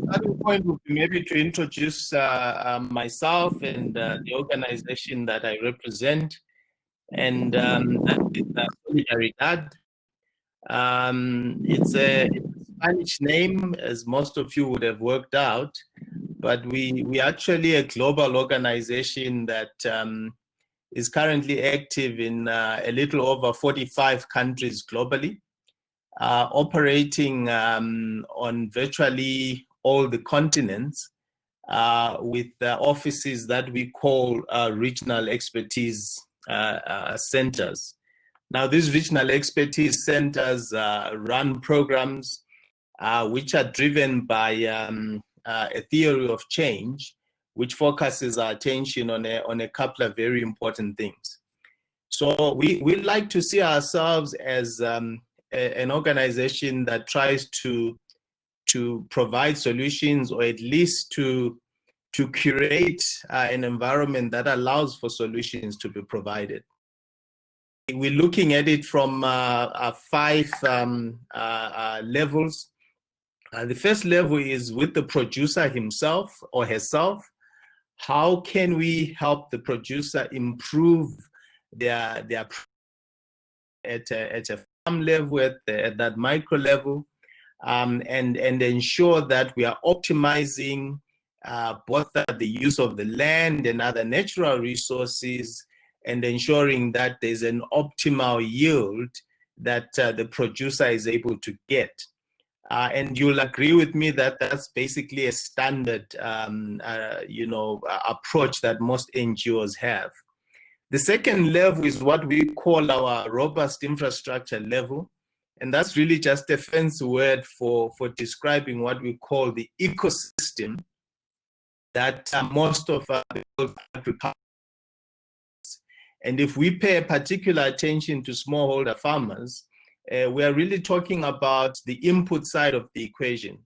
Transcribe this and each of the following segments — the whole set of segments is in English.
starting point would be maybe to introduce myself and the organization that I represent, and that is Solidaridad. It's a Spanish name, as most of you would have worked out, but we actually a global organization that is currently active in a little over 45 countries globally, operating on virtually all the continents, with offices that we call regional expertise centers. Now, these regional expertise centers run programs which are driven by a theory of change, which focuses our attention on a couple of very important things. So we like to see ourselves as an organization that tries to provide solutions, or at least to curate an environment that allows for solutions to be provided. We're looking at it from 5 levels. The first level is with the producer himself or herself. How can we help the producer improve their at a farm level, at that micro level, and ensure that we are optimizing both the use of the land and other natural resources, and ensuring that there's an optimal yield that the producer is able to get. And you'll agree with me that that's basically a standard, approach that most NGOs have. The second level is what we call our robust infrastructure level. And that's really just a fancy word for describing what we call the ecosystem that most of our agriculture. And if we pay particular attention to smallholder farmers, we are really talking about the input side of the equation,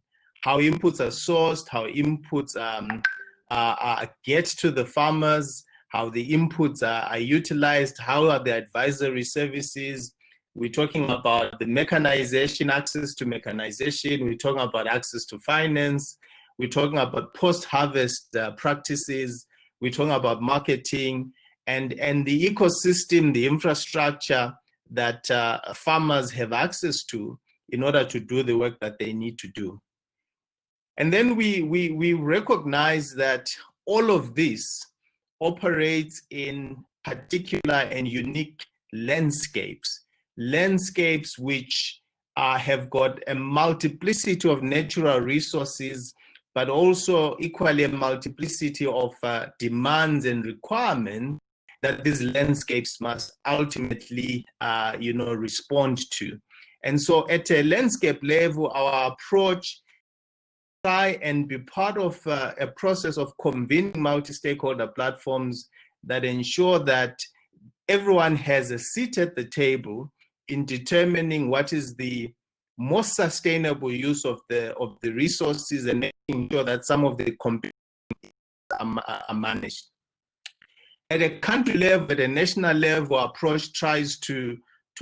how inputs are sourced, how inputs get to the farmers, how the inputs are utilized, how are the advisory services. We're talking about the mechanization, access to mechanization. We're talking about access to finance. We're talking about post-harvest practices. We're talking about marketing and the ecosystem, the infrastructure that farmers have access to in order to do the work that they need to do. And then we recognize that all of this operates in particular and unique landscapes which have got a multiplicity of natural resources, but also equally a multiplicity of demands and requirements that these landscapes must ultimately, respond to. And so at a landscape level, our approach try and be part of a process of convening multi-stakeholder platforms that ensure that everyone has a seat at the table in determining what is the most sustainable use of the resources, and making sure that some of the competitions are managed. At a country level, at a national level, our approach tries to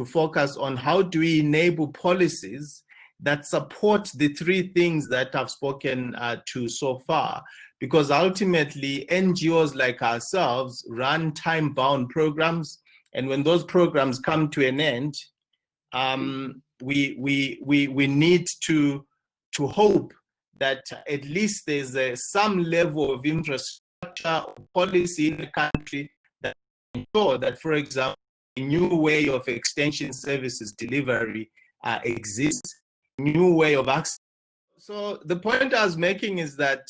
focus on how do we enable policies that support the 3 things that I've spoken to so far. Because ultimately, NGOs like ourselves run time-bound programs, and when those programs come to an end, we need to hope that at least there's some level of infrastructure or policy in the country that ensure that, for example, a new way of extension services delivery exists, new way of access. So the point I was making is that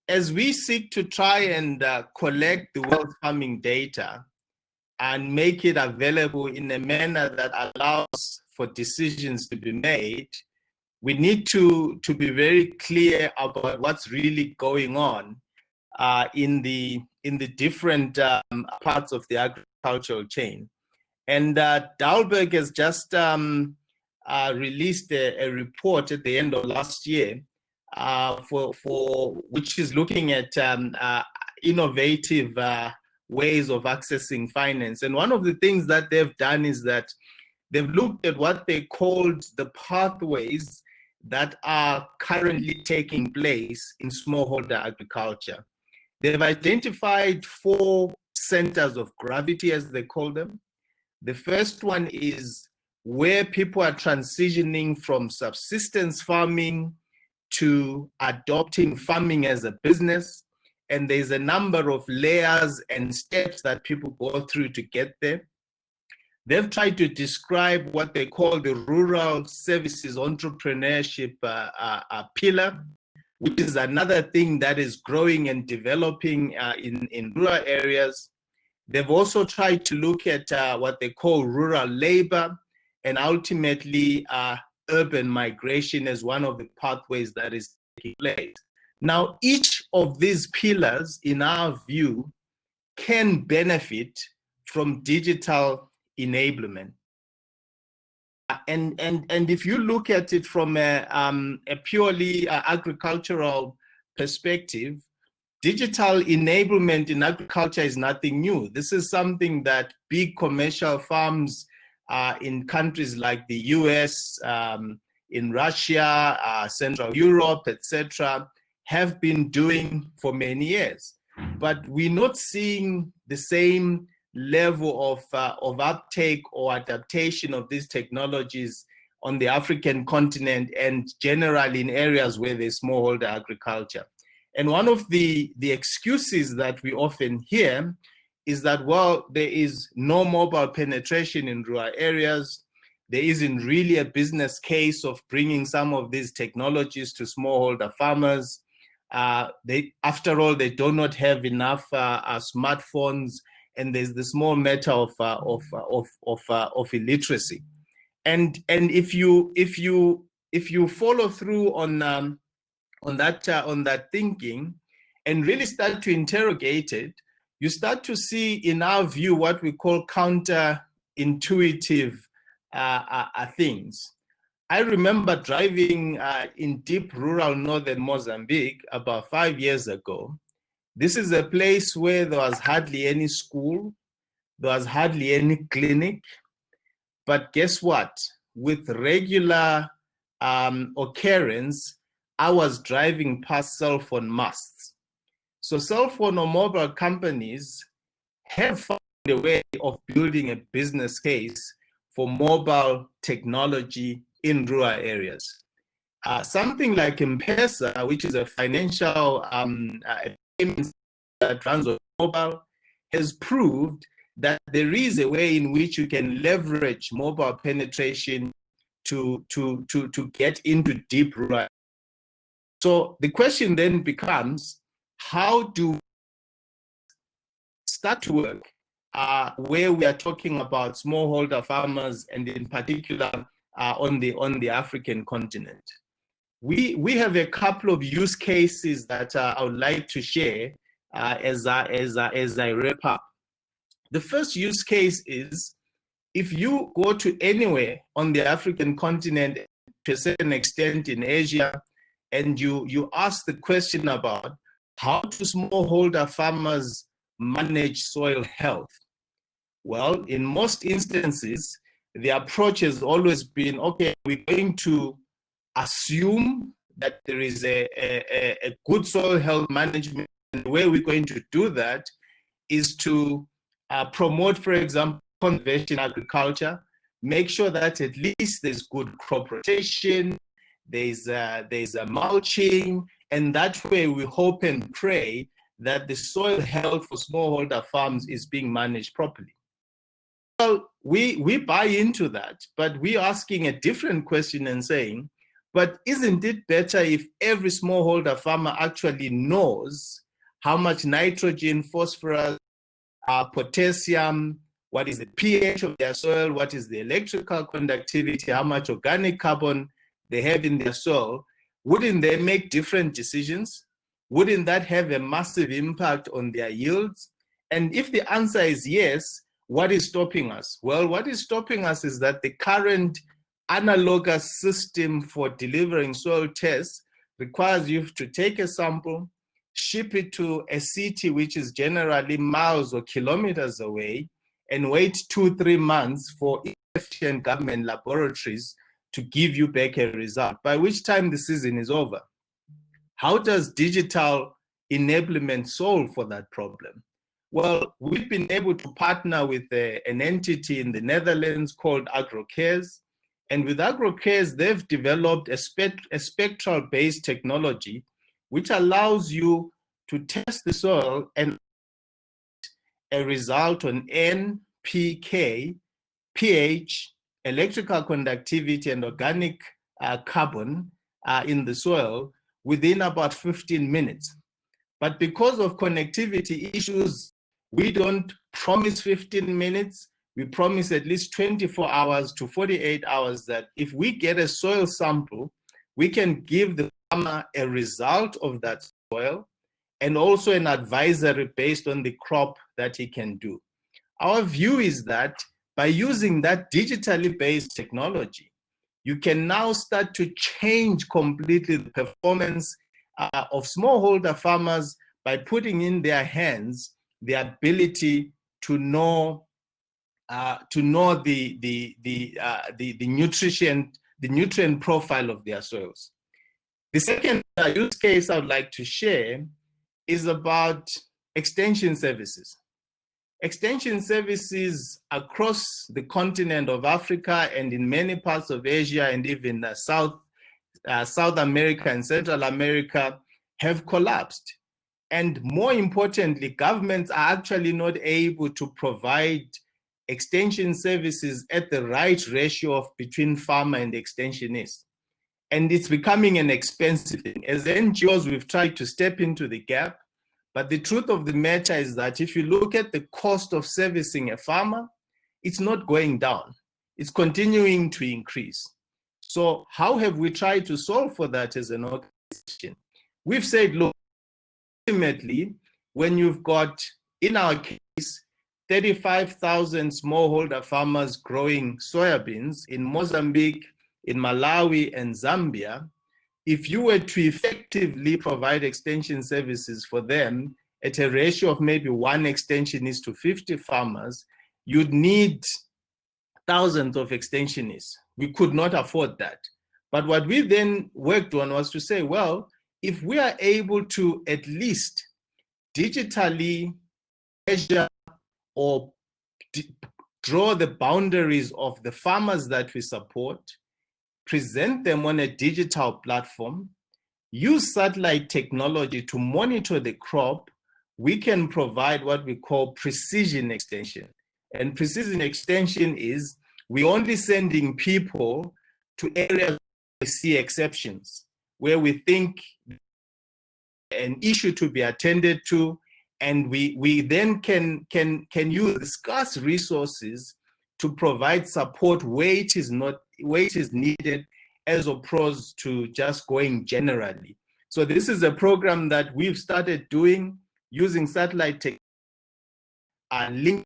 as we seek to try and collect the world's farming data and make it available in a manner that allows for decisions to be made, we need to be very clear about what's really going on in the different parts of the agricultural chain. And Dalberg has just released a report at the end of last year for which is looking at innovative ways of accessing finance. And one of the things that they've done is that they've looked at what they called the pathways that are currently taking place in smallholder agriculture. They've identified 4 centers of gravity, as they call them. The first one is where people are transitioning from subsistence farming to adopting farming as a business. And there's a number of layers and steps that people go through to get there. They've tried to describe what they call the rural services entrepreneurship pillar, which is another thing that is growing and developing in rural areas. They've also tried to look at what they call rural labor, and ultimately urban migration as one of the pathways that is taking place. Now, each of these pillars, in our view, can benefit from digital enablement. And if you look at it from a purely agricultural perspective, digital enablement in agriculture is nothing new. This is something that big commercial farms in countries like the US, in Russia, Central Europe, etc., have been doing for many years. But we're not seeing the same level of uptake or adaptation of these technologies on the African continent and generally in areas where there's smallholder agriculture. And one of the excuses that we often hear is that, well, there is no mobile penetration in rural areas. There isn't really a business case of bringing some of these technologies to smallholder farmers. After all, they do not have enough smartphones, and there's the small matter of illiteracy. And if you follow through on that thinking and really start to interrogate it, you start to see, in our view, what we call counterintuitive things. I remember driving in deep rural northern Mozambique about 5 years ago. This is a place where there was hardly any school, there was hardly any clinic. But guess what? With regular occurrence, I was driving past cell phone masts. So cell phone or mobile companies have found a way of building a business case for mobile technology in rural areas. Something like M-Pesa, which is a financial payment that runs on mobile, has proved that there is a way in which you can leverage mobile penetration to get into deep rural. So the question then becomes, how do we start to work where we are talking about smallholder farmers, and in particular on the African continent? We have a couple of use cases that I would like to share as I wrap up. The first use case is, if you go to anywhere on the African continent, to a certain extent in Asia, and you ask the question about how do smallholder farmers manage soil health? Well, in most instances, the approach has always been, okay, we're going to assume that there is a good soil health management. And the way we're going to do that is to promote, for example, conservation agriculture, make sure that at least there's good crop rotation, there's a mulching, and that way we hope and pray that the soil health for smallholder farms is being managed properly. Well, we buy into that, but we're asking a different question and saying, but isn't it better if every smallholder farmer actually knows how much nitrogen, phosphorus, potassium, what is the pH of their soil, what is the electrical conductivity, how much organic carbon they have in their soil? Wouldn't they make different decisions? Wouldn't that have a massive impact on their yields? And if the answer is yes, what is stopping us? Well, what is stopping us is that the current analogous system for delivering soil tests requires you to take a sample, ship it to a city which is generally miles or kilometers away, and wait 2-3 months for efficient government laboratories to give you back a result, by which time the season is over. How does digital enablement solve for that problem? Well, we've been able to partner with an entity in the Netherlands called AgroCares. And with AgroCares, they've developed a spectral-based technology which allows you to test the soil and a result on NPK, pH, electrical conductivity, and organic carbon in the soil within about 15 minutes. But because of connectivity issues, we don't promise 15 minutes. We promise at least 24 hours to 48 hours that if we get a soil sample, we can give the farmer a result of that soil and also an advisory based on the crop that he can do. Our view is that by using that digitally based technology, you can now start to change completely the performance of smallholder farmers by putting in their hands the ability to know the nutrient profile of their soils. The second use case I would like to share is about extension services. Extension services across the continent of Africa and in many parts of Asia and even South America and Central America have collapsed. And more importantly, governments are actually not able to provide extension services at the right ratio of between farmer and extensionist. And it's becoming an expensive thing. As NGOs, we've tried to step into the gap, but the truth of the matter is that if you look at the cost of servicing a farmer, it's not going down. It's continuing to increase. So how have we tried to solve for that as an organization? We've said, look, ultimately, when you've got, in our case, 35,000 smallholder farmers growing soybeans in Mozambique, in Malawi, and Zambia, if you were to effectively provide extension services for them at a ratio of maybe 1 extensionist to 50 farmers, you'd need thousands of extensionists. We could not afford that. But what we then worked on was to say, well, if we are able to at least digitally measure or draw the boundaries of the farmers that we support, present them on a digital platform, use satellite technology to monitor the crop, we can provide what we call precision extension. And precision extension is we're only sending people to areas where we see exceptions, where we think an issue to be attended to, and we then can use scarce resources to provide support where it is needed, as opposed to just going generally. So this is a program that we've started doing using satellite technology and linking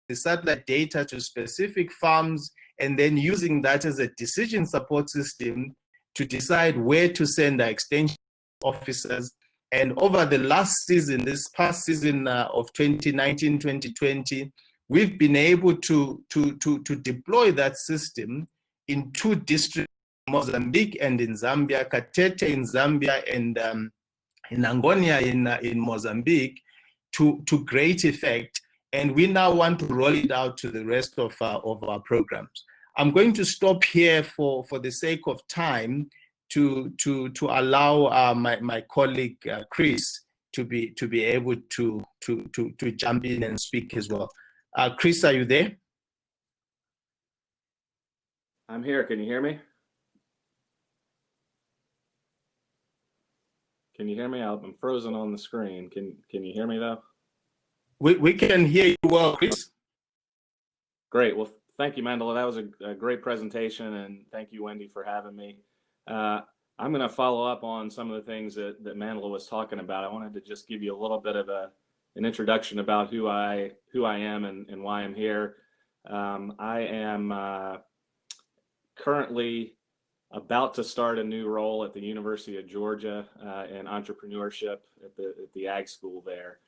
the satellite data to specific farms, and then using that as a decision support system to decide where to send our extension officers. And over the last season, this past season of 2019-2020, we've been able to deploy that system in 2 districts, Mozambique and in Zambia, Katete in Zambia and in Angonia in Mozambique, to great effect. And we now want to roll it out to the rest of our programs. I'm going to stop here for the sake of time to allow my colleague Chris to be able to jump in and speak as well. Chris, are you there? I'm here. Can you hear me? Can you hear me? I'm frozen on the screen. Can you hear me though? We can hear you well, Chris. Great. Well, thank you, Mandla. That was a great presentation, and thank you, Wendy, for having me. I'm going to follow up on some of the things that Mandla was talking about. I wanted to just give you a little bit of an introduction about who I am and why I'm here. I am currently about to start a new role at the University of Georgia in entrepreneurship at the Ag School there.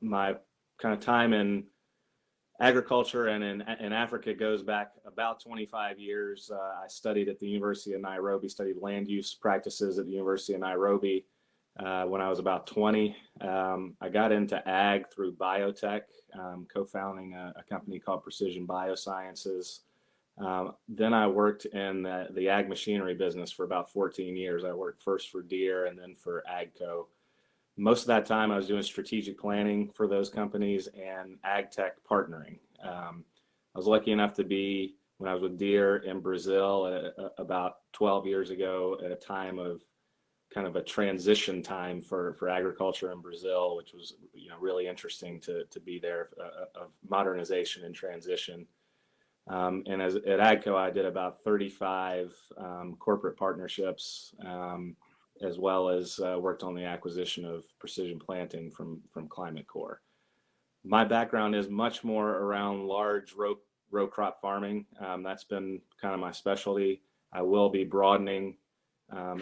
My kind of time in agriculture and in Africa goes back about 25 years. I studied at the University of Nairobi, studied land use practices at the University of Nairobi when I was about 20. I got into ag through biotech, co-founding a company called Precision Biosciences. Then I worked in the ag machinery business for about 14 years. I worked first for Deere and then for AGCO. Most of that time I was doing strategic planning for those companies and ag tech partnering. I was lucky enough to be, when I was with Deere in Brazil about 12 years ago, at a time of kind of a transition time for agriculture in Brazil, which was really interesting to be there, of modernization and transition. And at AGCO, I did about 35 corporate partnerships, as well as worked on the acquisition of Precision Planting from Climate Corps. My background is much more around large row crop farming. That's been kind of my specialty. I will be broadening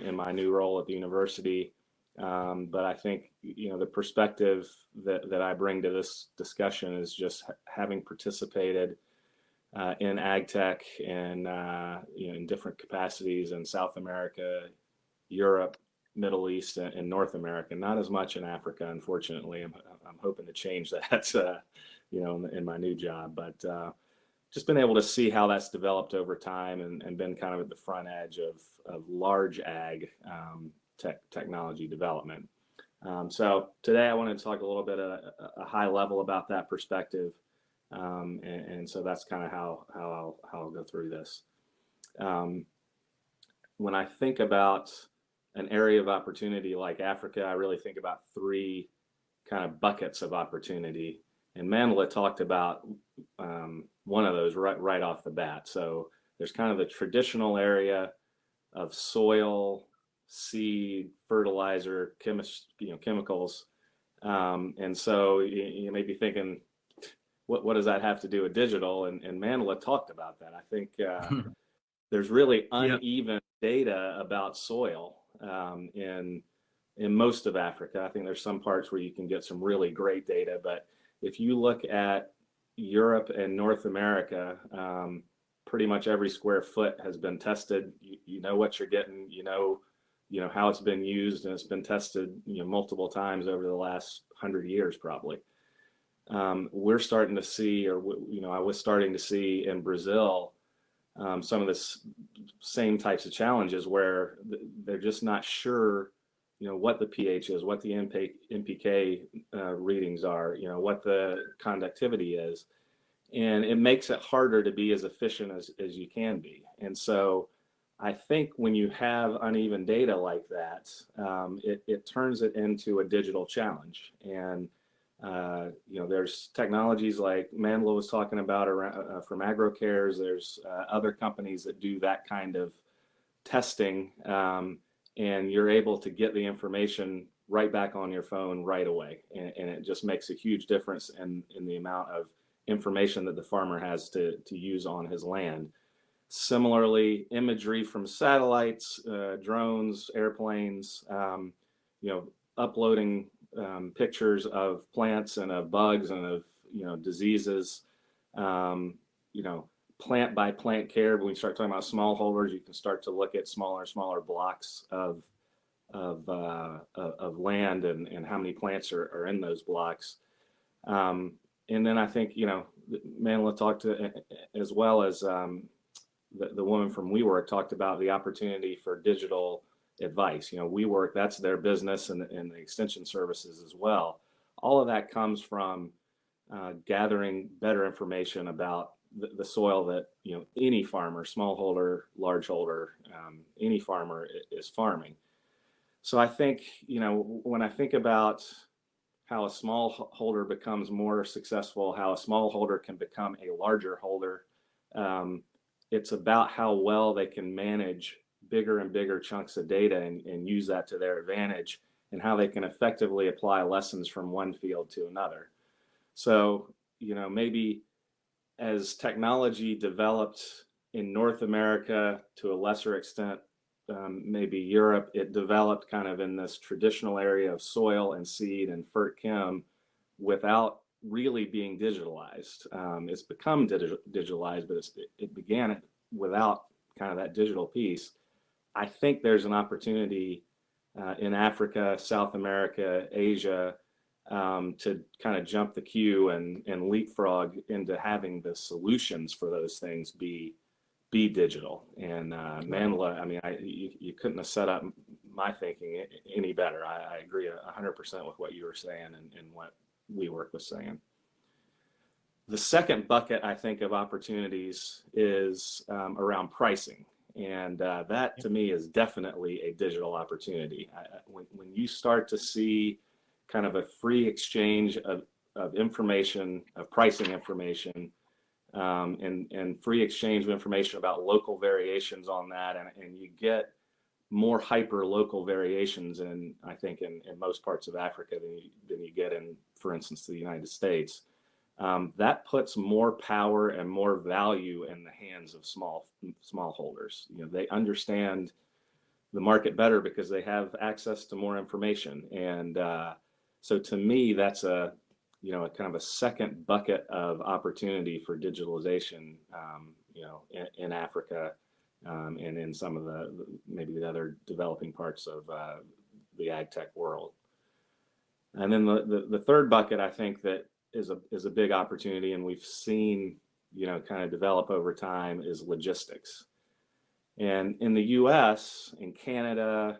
in my new role at the university, but I think the perspective that I bring to this discussion is just having participated in ag tech and in different capacities in South America, Europe, Middle East, and North America. Not as much in Africa, unfortunately. I'm hoping to change that, in my new job. But just been able to see how that's developed over time, and been kind of at the front edge of large ag technology development. So today I wanted to talk a little bit at a high level about that perspective. And so that's kind of how I'll go through this. When I think about an area of opportunity like Africa, I really think about three kind of buckets of opportunity. And Mandla talked about one of those right off the bat. So there's kind of the traditional area of soil, seed, fertilizer, chemicals. And so you may be thinking, what does that have to do with digital? And Mandla talked about that. I think there's really uneven data about soil in most of Africa. I think there's some parts where you can get some really great data, but if you look at Europe and North America, pretty much every square foot has been tested. You know what you're getting. You know how it's been used, and it's been tested multiple times over the last 100 years probably. We're starting to see, I was starting to see in Brazil some of the same types of challenges where they're just not sure, what the pH is, what the NPK readings are, what the conductivity is. And it makes it harder to be as efficient as you can be. And so I think when you have uneven data like that, it turns it into a digital challenge. And there's technologies like Mandla was talking about around, from AgroCares. There's other companies that do that kind of testing, and you're able to get the information right back on your phone right away. And it just makes a huge difference in the amount of information that the farmer has to use on his land. Similarly, imagery from satellites, drones, airplanes, uploading pictures of plants and of bugs and of diseases, plant by plant care. When we start talking about smallholders, you can start to look at smaller and smaller blocks of land and how many plants are in those blocks. And then I think Mandla talked to, as well as the woman from WeWork talked about the opportunity for digital advice. WeWork, that's their business, and the extension services as well. All of that comes from gathering better information about the soil that any farmer, smallholder, largeholder, any farmer is farming. So I think when I think about how a smallholder becomes more successful, how a smallholder can become a larger holder, it's about how well they can manage bigger and bigger chunks of data and use that to their advantage, and how they can effectively apply lessons from one field to another. So, maybe as technology developed in North America, to a lesser extent, maybe Europe, it developed kind of in this traditional area of soil and seed and fert chem without really being digitalized. It's become digitalized, but it began without kind of that digital piece. I think there's an opportunity in Africa, South America, Asia, to kind of jump the queue and leapfrog into having the solutions for those things be digital. And Mandla, I mean, you couldn't have set up my thinking any better. I agree 100% with what you were saying and what WeWork was saying. The second bucket, I think, of opportunities is around pricing. And that to me is definitely a digital opportunity. When you start to see kind of a free exchange of information, of pricing information, and free exchange of information about local variations on that, and you get more hyper local variations in, I think, in most parts of Africa than you get in, for instance, the United States. That puts more power and more value in the hands of smallholders. You know, they understand the market better because they have access to more information. And so to me, that's a kind of a second bucket of opportunity for digitalization, in Africa, and in some of maybe the other developing parts of the ag tech world. And then the third bucket, I think, that is a big opportunity, and we've seen, kind of develop over time, is logistics. And in the US, in Canada,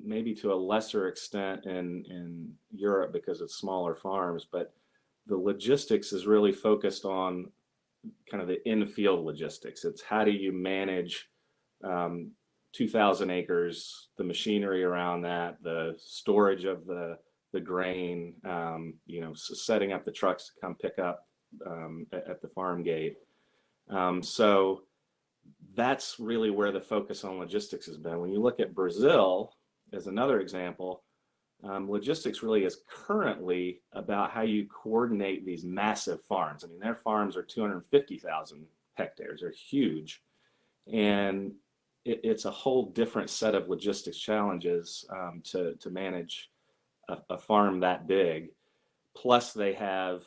maybe to a lesser extent in Europe because it's smaller farms, but the logistics is really focused on kind of the in-field logistics. It's how do you manage 2,000 acres, the machinery around that, the storage of the grain, setting up the trucks to come pick up at the farm gate. So that's really where the focus on logistics has been. When you look at Brazil as another example, logistics really is currently about how you coordinate these massive farms. I mean, their farms are 250,000 hectares. They're huge. And it's a whole different set of logistics challenges to manage a farm that big. Plus they have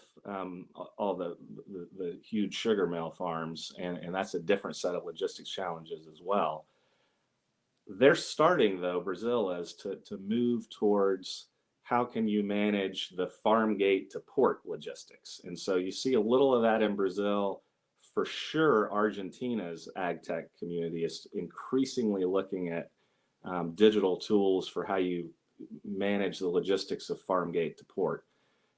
all the huge sugar mill farms, and that's a different set of logistics challenges as well. They're starting, though, Brazil is, to move towards how can you manage the farm gate to port logistics. And so you see a little of that in Brazil. For sure, Argentina's ag tech community is increasingly looking at digital tools for how you manage the logistics of farm gate to port.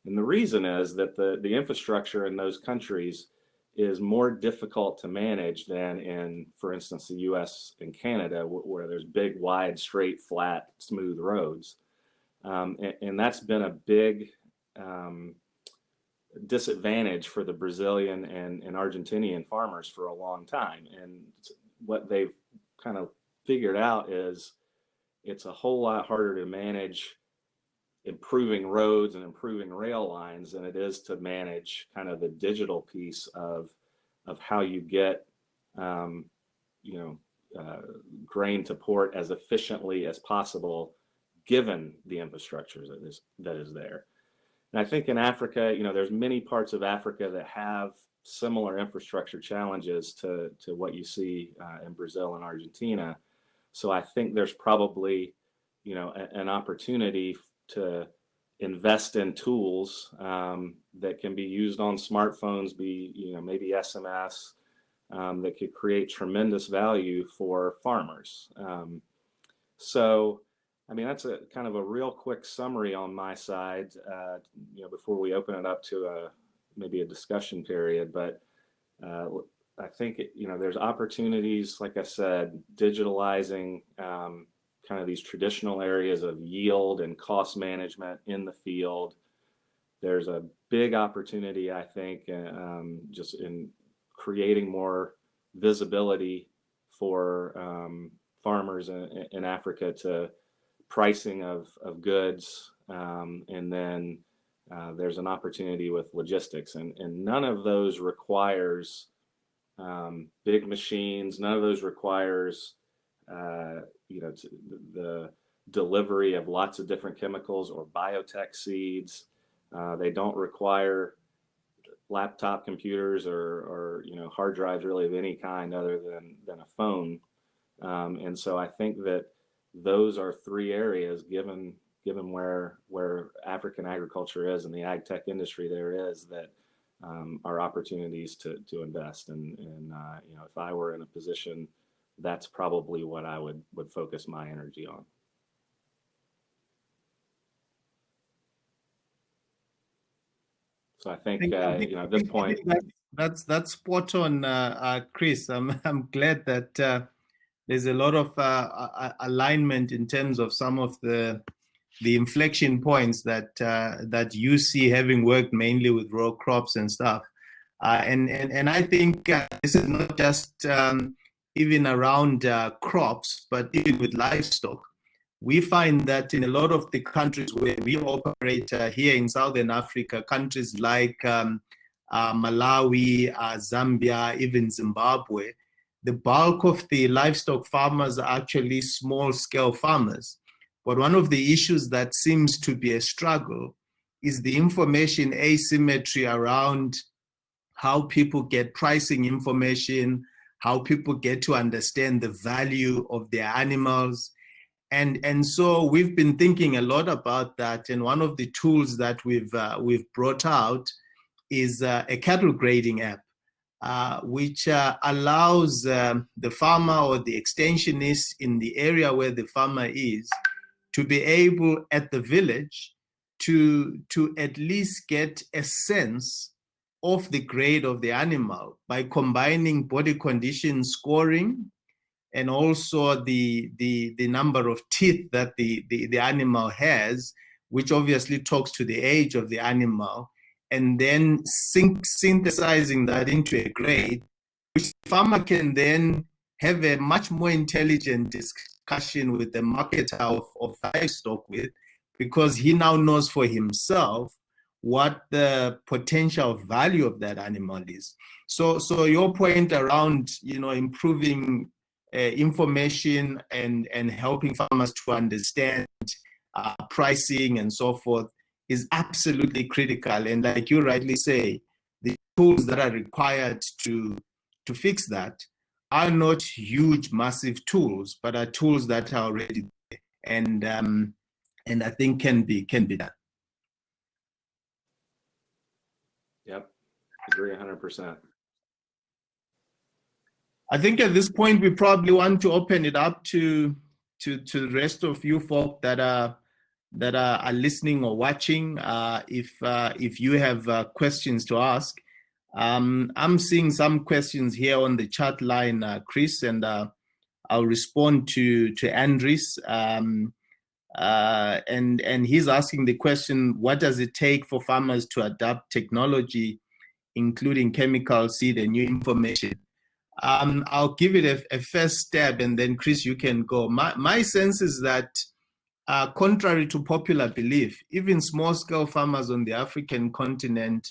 And the reason is that the infrastructure in those countries is more difficult to manage than in, for instance, the US and Canada, where there's big, wide, straight, flat, smooth roads. And that's been a big disadvantage for the Brazilian and Argentinian farmers for a long time. And what they've kind of figured out is it's a whole lot harder to manage improving roads and improving rail lines than it is to manage kind of the digital piece of how you get grain to port as efficiently as possible, given the infrastructure that is there. And I think in Africa, there's many parts of Africa that have similar infrastructure challenges to what you see in Brazil and Argentina. So I think there's probably, an opportunity to invest in tools that can be used on smartphones, maybe SMS, that could create tremendous value for farmers. So, I mean, that's a kind of a real quick summary on my side, before we open it up to maybe a discussion period. But I think, there's opportunities, like I said, digitalizing kind of these traditional areas of yield and cost management in the field. There's a big opportunity, I think, just in creating more visibility for farmers in Africa to pricing of goods. And then there's an opportunity with logistics. And none of those requires big machines. None of those requires the delivery of lots of different chemicals or biotech seeds. They don't require laptop computers or hard drives really of any kind other than a phone. And so I think that those are three areas, given where African agriculture is and the ag tech industry there is, that are opportunities to invest. And if I were in a position, that's probably what I would focus my energy on. So I think at this point, that's spot on, Chris. I'm glad that there's a lot of alignment in terms of some of the inflection points that you see, having worked mainly with row crops and stuff. And I think this is not just even around crops, but even with livestock. We find that in a lot of the countries where we operate here in Southern Africa, countries like Malawi, Zambia, even Zimbabwe, the bulk of the livestock farmers are actually small-scale farmers. But one of the issues that seems to be a struggle is the information asymmetry around how people get pricing information, how people get to understand the value of their animals. And so we've been thinking a lot about that. And one of the tools that we've brought out is a cattle grading app, which allows the farmer or the extensionist in the area where the farmer is to be able at the village to at least get a sense of the grade of the animal by combining body condition scoring and also the number of teeth that the animal has, which obviously talks to the age of the animal, and then synthesizing that into a grade, which the farmer can then have a much more intelligent discussion with the marketer of livestock with, because he now knows for himself what the potential value of that animal is. So your point around improving information and helping farmers to understand pricing and so forth is absolutely critical. And like you rightly say, the tools that are required to fix that are not huge, massive tools, but are tools that are already there and I think can be done. Yep, agree 100%. I think at this point we probably want to open it up to the rest of you folk that are listening or watching. If you have questions to ask, I'm seeing some questions here on the chat line, Chris, and I'll respond to Andres. And he's asking the question: what does it take for farmers to adapt technology, including chemical, seed, and new information? I'll give it a first step, and then Chris, you can go. My sense is that, contrary to popular belief, even small-scale farmers on the African continent,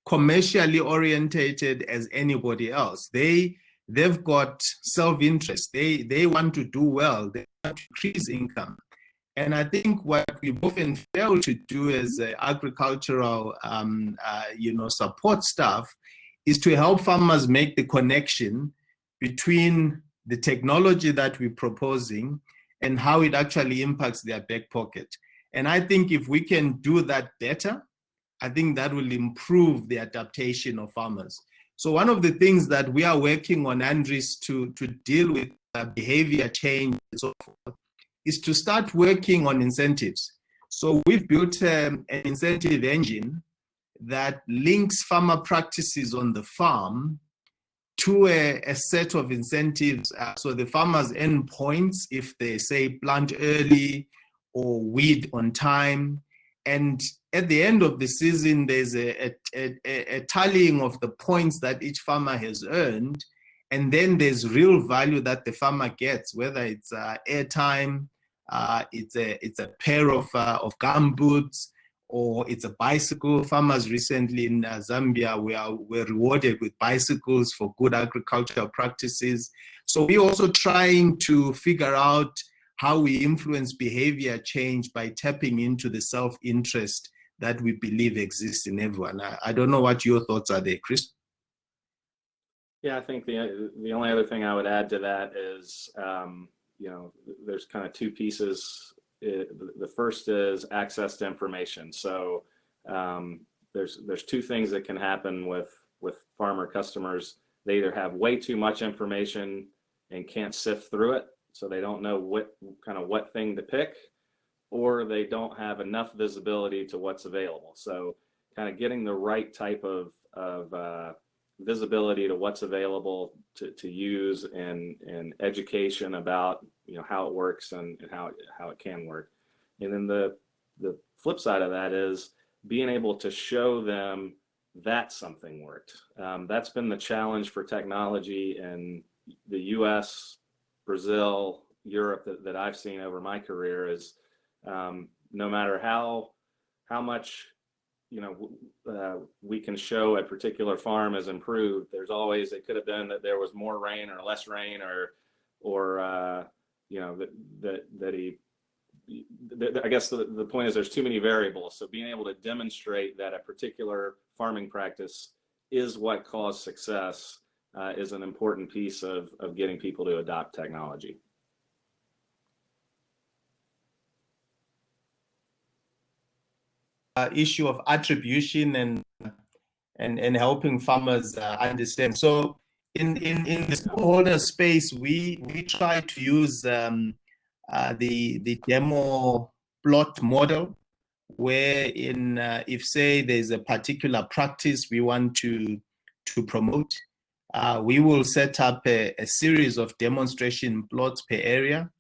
commercially orientated as anybody else, they've got self-interest. They want to do well. They want to increase income. And I think what we've often failed to do as agricultural, support staff is to help farmers make the connection between the technology that we're proposing and how it actually impacts their back pocket. And I think if we can do that better, I think that will improve the adaptation of farmers. So one of the things that we are working on, Andres, to deal with behavior change and so forth, is to start working on incentives. So we've built an incentive engine that links farmer practices on the farm to a set of incentives. So the farmers earn points if they say plant early or weed on time. And at the end of the season, there's a tallying of the points that each farmer has earned. And then there's real value that the farmer gets, whether it's airtime, it's a pair of gumboots, or it's a bicycle. Farmers recently in Zambia were rewarded with bicycles for good agricultural practices. So we're also trying to figure out how we influence behavior change by tapping into the self-interest that we believe exists in everyone. I don't know what your thoughts are there, Chris. Yeah, I think the only other thing I would add to that is, you know, there's kind of two pieces. The first is access to information. So there's two things that can happen with farmer customers. They either have way too much information and can't sift through it, so they don't know what thing to pick, or they don't have enough visibility to what's available. So kind of getting the right type of visibility to what's available to use, and education about, you know, how it works and how it can work. And then the flip side of that is being able to show them that something worked. That's been the challenge for technology in the US, Brazil, Europe that I've seen over my career is, no matter how much, you know, we can show a particular farm has improved, there's always, it could have been that there was more rain or less rain, or you know, I guess the point is there's too many variables. So being able to demonstrate that a particular farming practice is what caused success is an important piece of getting people to adopt technology. Issue of attribution and helping farmers understand. So in the smallholder space, we try to use the demo plot model, where if say there's a particular practice we want to promote, we will set up a series of demonstration plots per area,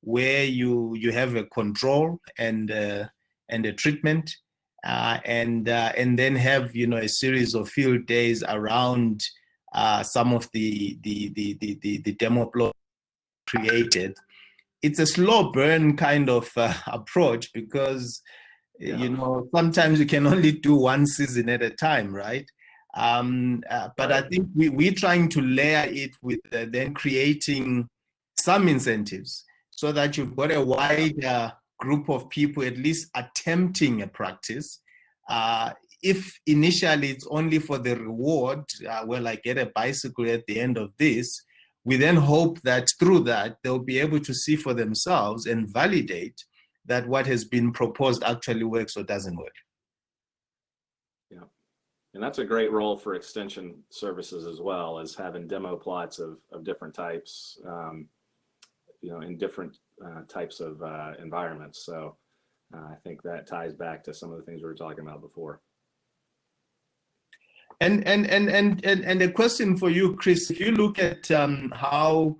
where you have a control and a treatment, and then have, you know, a series of field days around some of the demo plots created. It's a slow burn kind of approach, because you know, sometimes you can only do one season at a time, right? But I think we're trying to layer it with then creating some incentives, so that you've got a wider group of people at least attempting a practice. If initially it's only for the reward, well, I get a bicycle at the end of this, we then hope that through that they'll be able to see for themselves and validate that what has been proposed actually works or doesn't work. Yeah, and that's a great role for extension services as well, as having demo plots of different types, you know, in different types of environments. So I think that ties back to some of the things we were talking about before. And a question for you, Chris, if you look at how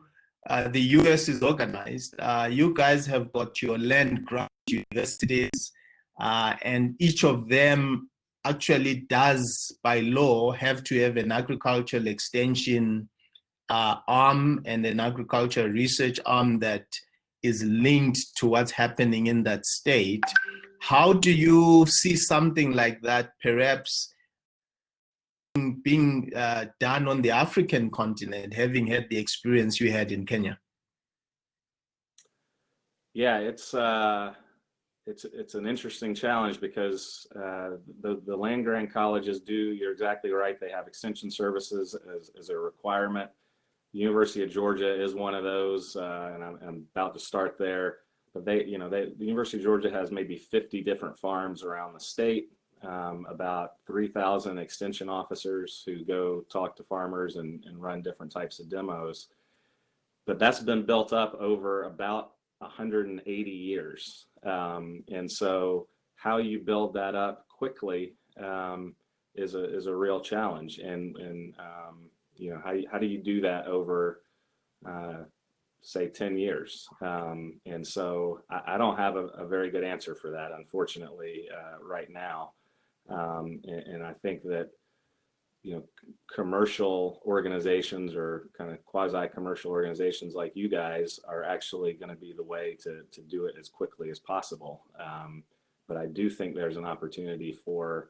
the US is organized, you guys have got your land grant universities, and each of them actually does, by law, have to have an agricultural extension arm and an agricultural research arm that is linked to what's happening in that state. How do you see something like that perhaps being done on the African continent, having had the experience you had in Kenya? Yeah, it's an interesting challenge, because the land grant colleges do, you're exactly right, they have extension services as a requirement. The University of Georgia is one of those, and I'm about to start there. But the University of Georgia has maybe 50 different farms around the state, about 3,000 extension officers who go talk to farmers and run different types of demos. But that's been built up over about 180 years. And so how you build that up quickly is a real challenge. And you know, how do you do that over say 10 years? And so I don't have a very good answer for that, unfortunately, right now. And I think that, you know, commercial organizations, or kind of quasi-commercial organizations like you guys, are actually going to be the way to do it as quickly as possible. But I do think there's an opportunity for,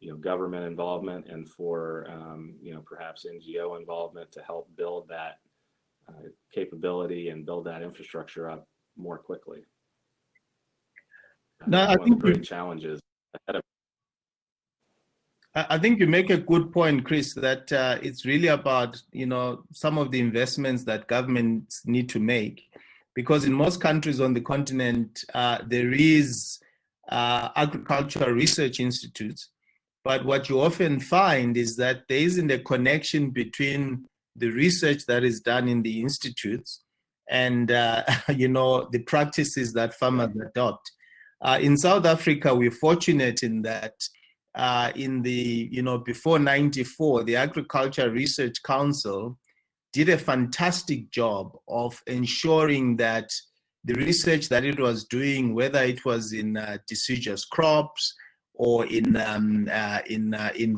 you know, government involvement, and for you know, perhaps NGO involvement to help build that capability and build that infrastructure up more quickly. No, That's one of the great challenges ahead of. I think you make a good point, Chris, that it's really about, some of the investments that governments need to make, because in most countries on the continent, there is agricultural research institutes. But what you often find is that there isn't a connection between the research that is done in the institutes and, the practices that farmers adopt. In South Africa, we're fortunate in that in the, before 94, the Agriculture Research Council did a fantastic job of ensuring that the research that it was doing, whether it was in deciduous crops or in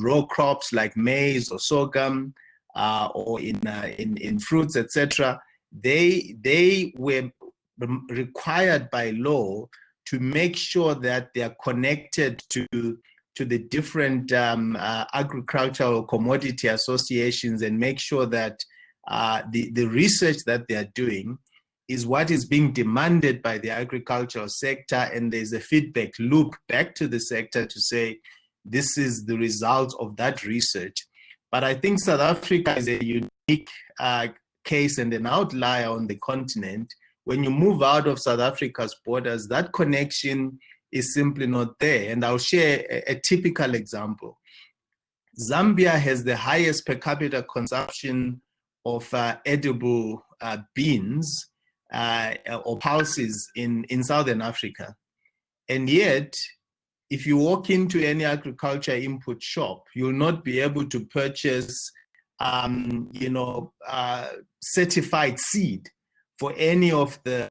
row crops like maize or sorghum, or in fruits, etc., they were required by law to make sure that they are connected to the different agricultural commodity associations and make sure that the research that they are doing is what is being demanded by the agricultural sector, and there's a feedback loop back to the sector to say, this is the result of that research. But I think South Africa is a unique case and an outlier on the continent. When you move out of South Africa's borders, that connection is simply not there. And I'll share a typical example. Zambia has the highest per capita consumption of edible beans or pulses in Southern Africa. And yet, if you walk into any agriculture input shop, you'll not be able to purchase certified seed for any of the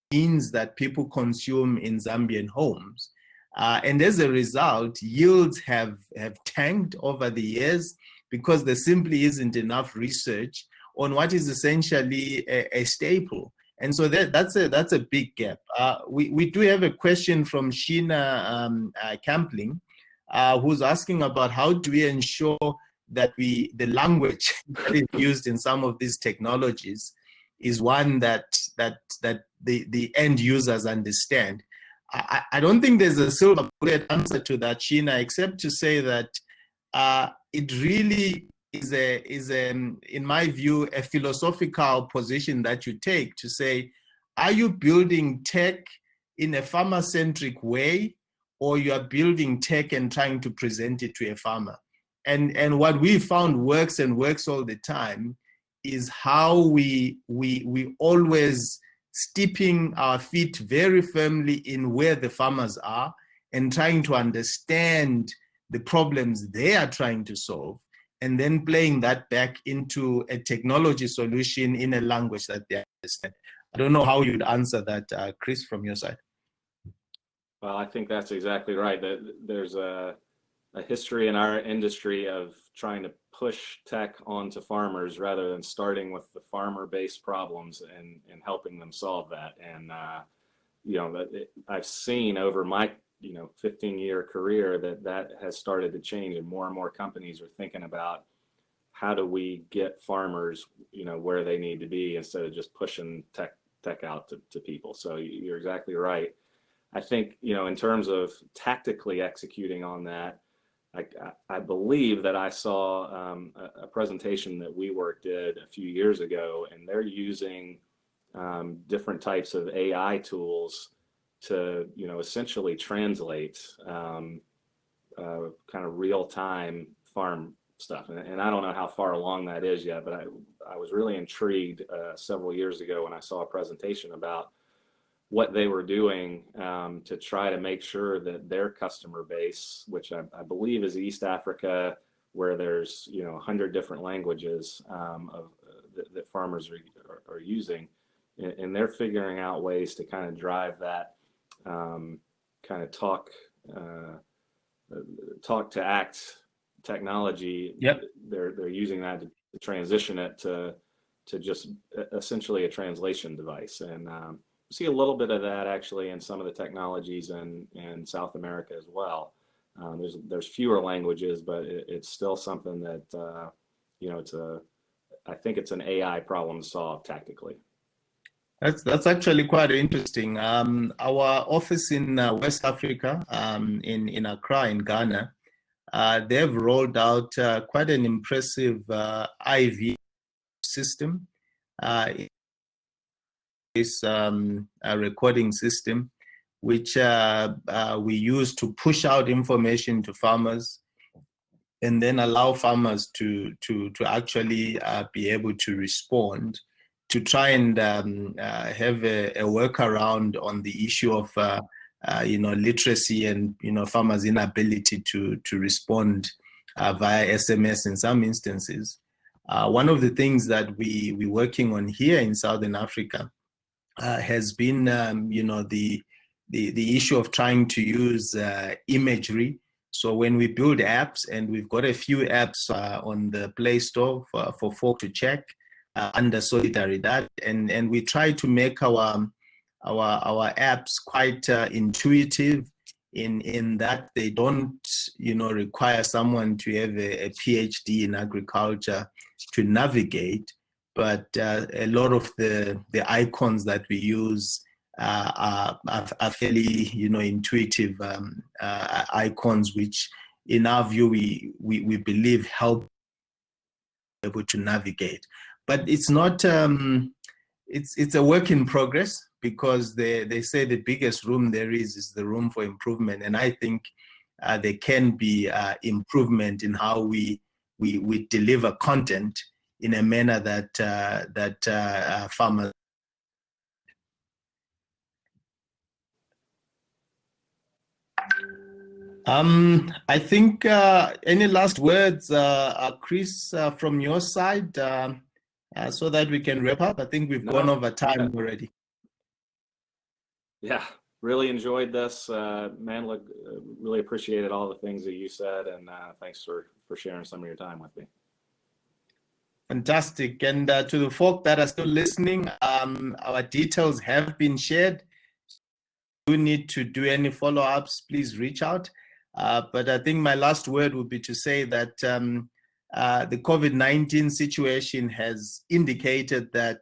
beans that people consume in Zambian homes. And as a result, yields have tanked over the years because there simply isn't enough research on what is essentially a staple. And so that's a big gap. We do have a question from Sheena Campling, who's asking about how do we ensure that the language that is used in some of these technologies is one that the end users understand. I don't think there's a silver bullet answer to that, Sheena, except to say that it really is in my view, a philosophical position that you take to say, are you building tech in a farmer-centric way, or you are building tech and trying to present it to a farmer? And what we found works and works all the time is how we always steeping our feet very firmly in where the farmers are and trying to understand the problems they are trying to solve, and then playing that back into a technology solution in a language that they understand. I don't know how you'd answer that, Chris, from your side. Well, I think that's exactly right. There's a history in our industry of trying to push tech onto farmers rather than starting with the farmer-based problems and helping them solve that. And I've seen over my 15-year career that has started to change, and more companies are thinking about how do we get farmers where they need to be instead of just pushing tech out to people. So you're exactly right. I think in terms of tactically executing on that, I believe that I saw a presentation that WeWork did a few years ago, and they're using different types of AI tools to essentially translate kind of real-time farm stuff. And I don't know how far along that is yet, but I was really intrigued several years ago when I saw a presentation about what they were doing to try to make sure that their customer base, which I believe is East Africa, where there's 100 different languages that farmers are using, and they're figuring out ways to kind of drive that kind of talk to act technology. Yep. They're using that to transition it to just essentially a translation device. And see a little bit of that actually in some of the technologies in South America as well. There's fewer languages, but it's still something that I think it's an AI problem to solve tactically. That's actually quite interesting. Our office in West Africa, in Accra, in Ghana, they've rolled out quite an impressive IV system. This a recording system, which we use to push out information to farmers, and then allow farmers to actually be able to respond, to try and have a workaround on the issue of literacy and farmers' inability to respond via SMS in some instances. One of the things that we're working on here in Southern Africa has been the issue of trying to use imagery. So when we build apps, and we've got a few apps on the Play Store for folk to check under Solidaridad, and we try to make our apps quite intuitive in that they don't require someone to have a PhD in agriculture to navigate, but a lot of the icons that we use are fairly intuitive icons, which in our view we believe help able to navigate. But it's not it's a work in progress, because they say the biggest room there is the room for improvement, and I think there can be improvement in how we deliver content in a manner that farmers. I think any last words, Chris, from your side, so that we can wrap up? I think we've gone over time already. Yeah, really enjoyed this. Mandla, really appreciated all the things that you said, and thanks for sharing some of your time with me. Fantastic. And to the folk that are still listening, our details have been shared. If you need to do any follow-ups, please reach out. But I think my last word would be to say that the COVID-19 situation has indicated that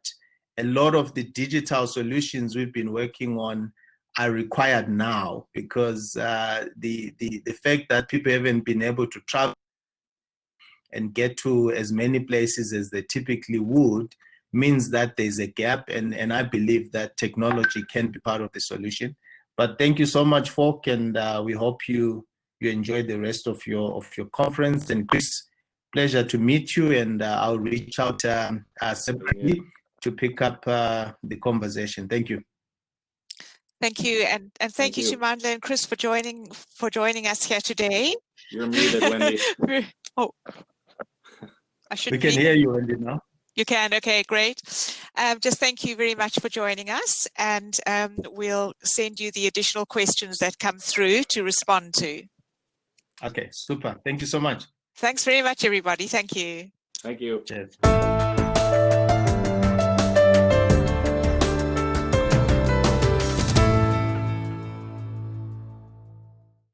a lot of the digital solutions we've been working on are required now, because the fact that people haven't been able to travel and get to as many places as they typically would means that there's a gap, and I believe that technology can be part of the solution. But thank you so much, folk, and we hope you enjoy the rest of your conference. And Chris, pleasure to meet you, and I'll reach out separately to pick up the conversation. Thank you. Thank you, and thank you to Mandla and Chris for joining us here today. You're muted, Wendy. Oh, I should. We can hear you, Wendy, now. You can. Okay, great. Just thank you very much for joining us, and we'll send you the additional questions that come through to respond to. Okay, super. Thank you so much. Thanks very much, everybody. Thank you. Thank you. Cheers.